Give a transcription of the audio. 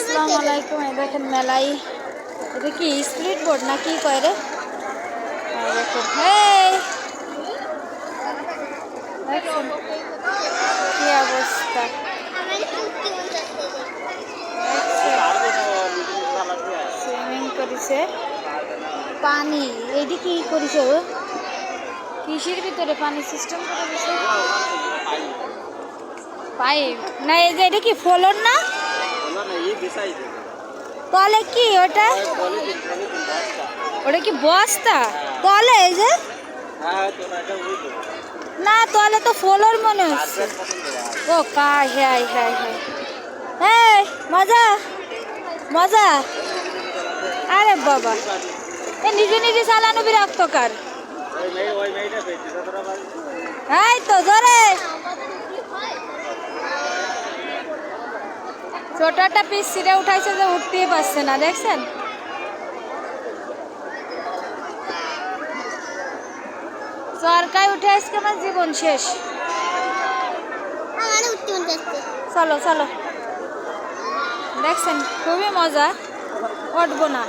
আসসালামু আলাইকুম। এই দেখেন মেলাই, এটা কি স্পিড বোর্ড না কি কয় রে? দেখেন দেখছেন কি অবস্থা, সুইমিং করেছে পানি। এইটি কি করেছে ও? কৃষির ভিতরে পানি সিস্টেম করে দিছে। পাইপ না, এই যে এটা কি ফলন না? তলে কি ওটা? ওটা কি বস্তা? তলে এই যে না, তলে তো ফলর মনে হচ্ছে। ও কা হ্যাঁ হ্যাঁ হ্যাঁ হ্যাঁ, মজা মজা। আরে বাবা, এ নিজে নিজে চালানো বিরক্তকার। এই তো জোরে ছোট একটা পিস ছিঁড়ে উঠাইছে যে উঠতেই পারছে না, দেখছেন? চরকায় উঠে আজকে আমার জীবন শেষ। চলো চলো, দেখছেন খুবই মজা, উঠবো না।